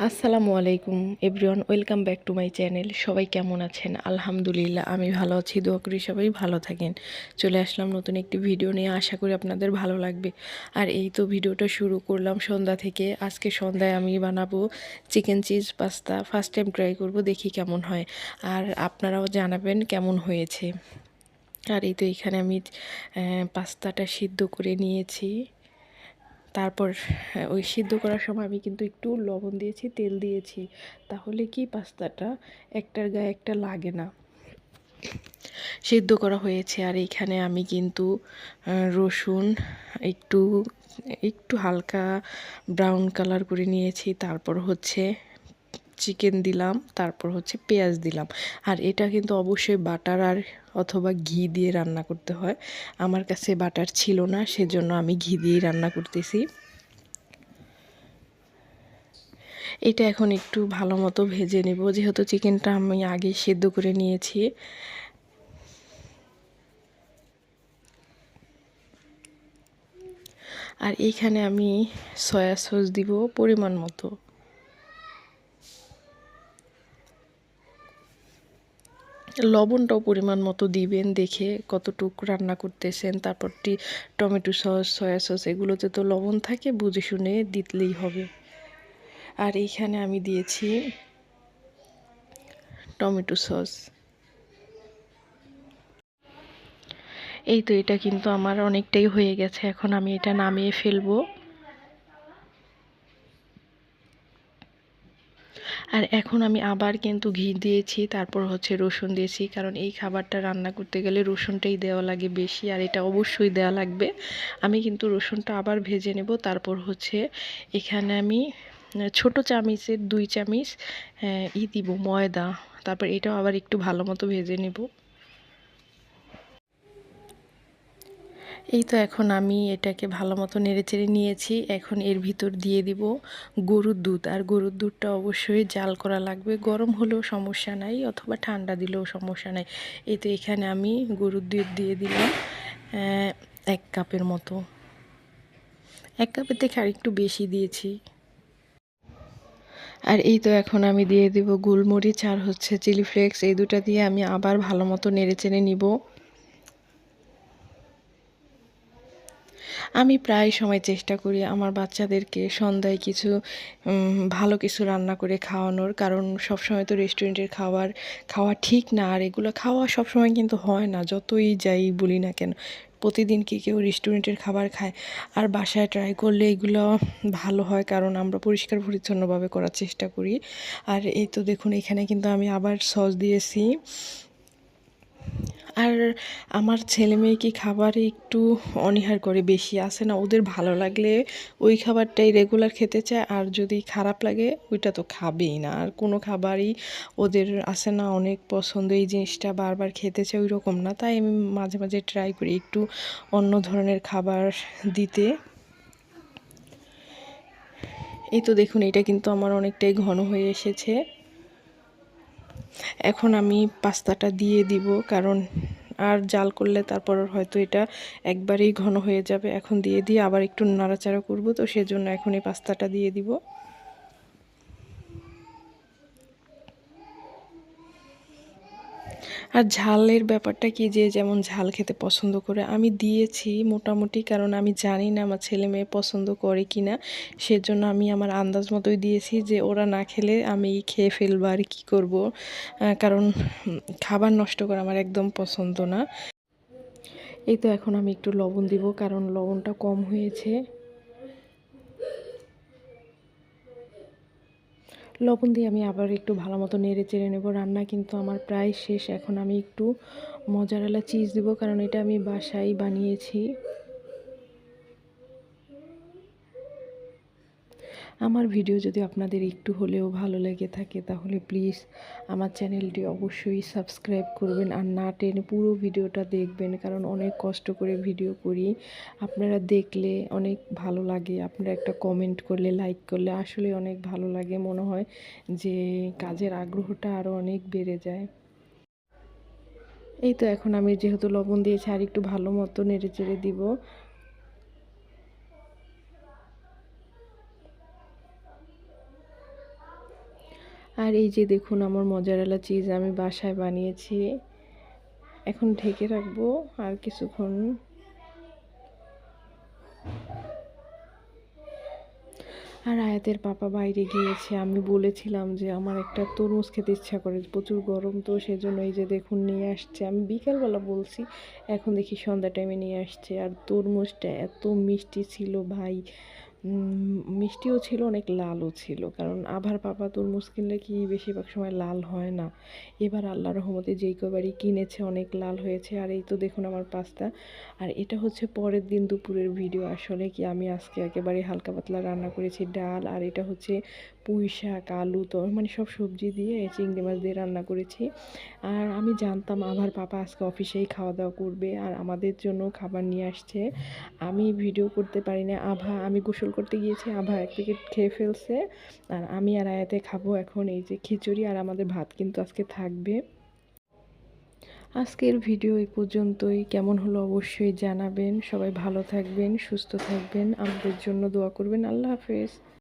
আসসালামু আলাইকুম everyone, welcome back to my channel. সবাই কেমন আছেন? আলহামদুলিল্লাহ আমি ভালো আছি, দোয়া করি সবাই ভালো থাকেন। চলে আসলাম নতুন একটি ভিডিও নিয়ে, আশা করি আপনাদের ভালো লাগবে। আর এই তো ভিডিওটা শুরু করলাম সন্ধ্যা থেকে। আজকে সন্ধ্যায় আমি বানাবো chicken cheese pasta. First time try করব, দেখি কেমন হয়, আর আপনারাও জানাবেন কেমন হয়েছে। আর এই তো এখানে আমি পাস্তাটা সিদ্ধ করে নিয়েছি। তারপর ওই সিদ্ধ করার সময় আমি কিন্তু একটু লবণ দিয়েছি, তেল দিয়েছি, তাহলে কি পাস্তাটা একটার গায়ে একটা লাগে না। সিদ্ধ করা হয়েছে। আর এইখানে আমি কিন্তু রসুন একটু একটু হালকা ব্রাউন কালার করে নিয়েছি। তারপর হচ্ছে চিকেন দিলাম, তারপর হচ্ছে পেঁয়াজ দিলাম। আর এটা কিন্তু অবশ্যই বাটার আর অথবা ঘি দিয়ে রান্না করতে হয়। আমার কাছে বাটার ছিল না, সেজন্য আমি ঘি দিয়েই রান্না করতেছি। এটা এখন একটু ভালো মতো ভেজে নেব, যেহেতু চিকেনটা আমি আগে সেদ্ধ করে নিয়েছি। আর এইখানে আমি সয়া সস দিব পরিমাণ মতো। লবণটাও পরিমাণ মতো দিবেন, দেখে কতটুকু রান্না করতেছেন। তারপর টমেটো সস, সয়া সস এগুলোতে তো লবণ থাকে, বুঝে শুনে দিলেই হবে। আর এইখানে আমি দিয়েছি টমেটো সস। এই তো এটা কিন্তু আমার অনেকটাই হয়ে গেছে, এখন আমি এটা নামিয়ে ফেলবো। আর এখন আমি আবার কিন্তু ঘি দিয়েছি, তারপর হচ্ছে রসুন দিয়েছি, কারণ এই খাবারটা রান্না করতে গেলে রসুনটাই দেওয়া লাগে বেশি, আর এটা অবশ্যই দেওয়া লাগবে। আমি কিন্তু রসুনটা আবার ভেজে নেব। তারপর হচ্ছে এখানে আমি ছোট চামিচের 2 চামিচ দিব ময়দা। তারপর এটাও আবার একটু ভালো মতো ভেজে নেব। এই তো এখন আমি এটাকে ভালো মতো নেড়েচেড়ে নিয়েছি। এখন এর ভিতর দিয়ে দিব গরুর দুধ। আর গরুর দুধটা অবশ্যই জাল করা লাগবে, গরম হলেও সমস্যা নাই অথবা ঠান্ডা দিলেও সমস্যা নাই। এই তো এখানে আমি গরুর দুধ দিয়ে দিলাম 1 কাপের মতো। 1 কাপের থেকে আর একটু বেশি দিয়েছি। আর এই তো এখন আমি দিয়ে দিব গোলমরিচ আর হচ্ছে চিলি ফ্লেক্স। এই দুটা দিয়ে আমি আবার ভালো মতো নেড়েচেড়ে নিব। আমি প্রায় সময় চেষ্টা করি আমার বাচ্চাদেরকে সন্ধ্যায় কিছু ভালো কিছু রান্না করে খাওয়ানোর, কারণ সবসময় তো রেস্টুরেন্টের খাওয়া ঠিক না। আর এগুলো খাওয়া সবসময় কিন্তু হয় না, যতই যাই বলি না কেন। প্রতিদিন কি কেউ রেস্টুরেন্টের খাবার খায়? আর বাসায় ট্রাই করলে এগুলো ভালো হয়, কারণ আমরা পরিষ্কার পরিচ্ছন্নভাবে করার চেষ্টা করি। আর এই তো দেখুন, এখানে কিন্তু আমি আবার সস দিয়েছি। আর আমার ছেলে মেয়ে কি খাবারে একটু অনীহার করে, বেশি আছে না, ওদের ভালো লাগলে ওই খাবারটাই রেগুলার খেতে চায়, আর যদি খারাপ লাগে ওইটা তো খাবেই না। আর কোনো খাবারই ওদের আছে না অনেক পছন্দ, এই জিনিসটা বারবার খেতে চায় ওই রকম না। তাই আমি মাঝে মাঝে ট্রাই করি একটু অন্য ধরনের খাবার দিতে। এই তো দেখুন, এটা কিন্তু আমার অনেকটাই ঘন হয়ে এসেছে। এখন আমি পাস্তাটা দিয়ে দিব, কারণ আর জাল করলে তারপর হয়তো এটা একবারেই ঘন হয়ে যাবে। এখন দিয়ে আবার একটু নাড়াচাড়া করব, তো সেজন্য এখন এই পাস্তাটা দিয়ে দিব। আর ঝালের ব্যাপারটা কি, যে যেমন ঝাল খেতে পছন্দ করে, আমি দিয়েছি মোটামুটি, কারণ আমি জানি না আমার ছেলে মেয়ে পছন্দ করে কি না। সেজন্য আমি আমার আন্দাজ মতোই দিয়েছি, যে ওরা না খেলে আমি খেয়ে ফেলবো আর কি করব। কারণ খাবার নষ্ট করা আমার একদম পছন্দ না। এই তো এখন আমি একটু লবণ দিব, কারণ লবণটা কম হয়েছে। লবণ দিয়ে আমি আবার একটু ভালো মতো নেড়ে চেড়ে নেব। রান্না কিন্তু আমার প্রায় শেষ। এখন আমি একটু মজারেলা চিজ দিব, কারণ এটা আমি বাসায় বানিয়েছি। আমার ভিডিও যদি আপনাদের একটু হলেও ভালো লেগে থাকে, তাহলে প্লিজ আমার চ্যানেলটি অবশ্যই সাবস্ক্রাইব করবেন, আর না টেনে পুরো ভিডিওটা দেখবেন, কারণ অনেক কষ্ট করে ভিডিও করি। আপনারা দেখলে অনেক ভালো লাগে, আপনারা একটা কমেন্ট করলে, লাইক করলে আসলে অনেক ভালো লাগে, মনে হয় যে কাজের আগ্রহটা আরও অনেক বেড়ে যায়। এই তো এখন আমি যেহেতু লবণ দিয়েছি, আর একটু ভালো মতো নেড়ে চেড়ে দিব। আর এই যে দেখুন আমার মজারেলা চিজ আমি বাসায় বানিয়েছি। এখন ঢেকে রাখবো আর কিছুক্ষণ। আর আয়াতের পাপা বাইরে গিয়েছে। আমি বলেছিলাম যে আমার একটা তরমুজ খেতে ইচ্ছা করে, প্রচুর গরম তো সেজন্য এই যে দেখুন নিয়ে আসছে। আমি বিকালবেলা বলছি, এখন দেখি সন্ধ্যা টাইমে নিয়ে আসছে। আর তরমুজটা এত মিষ্টি ছিল ভাই, মিষ্টিও ছিল, অনেক লালও ছিল। কারণ আভার পাপা তরমুজ কিনলে কি বেশিরভাগ সময় লাল হয় না। এবার আল্লাহর রহমতে যেই কবারই কিনেছে অনেক লাল হয়েছে। আর এই তো দেখুন আমার পাস্তা। আর এটা হচ্ছে পরের দিন দুপুরের ভিডিও। আসলে কি আমি আজকে একেবারে হালকা পাতলা রান্না করেছি, ডাল, আর এটা হচ্ছে পুঁই শাক, আলু, তো মানে সব সবজি দিয়ে চিংড়ি মাছ দিয়ে রান্না করেছি। আর আমি জানতাম আভার পাপা আজকে অফিসেই খাওয়া দাওয়া করবে আর আমাদের জন্য খাবার নিয়ে আসছে। আমি ভিডিও করতে পারি না। আমি গোসল করতে গিয়েছি, আভা এক প্যাকেট খেয়ে ফেলছে। আর আমি আর আয়াতে খাবো এখন এই যে খিচুড়ি, আর আমাদের ভাত কিন্তু আজকে থাকবে। আজকের ভিডিও এই পর্যন্তই। কেমন হলো অবশ্যই জানাবেন। সবাই ভালো থাকবেন, সুস্থ থাকবেন, আমাদের জন্য দোয়া করবেন। আল্লাহ হাফেজ।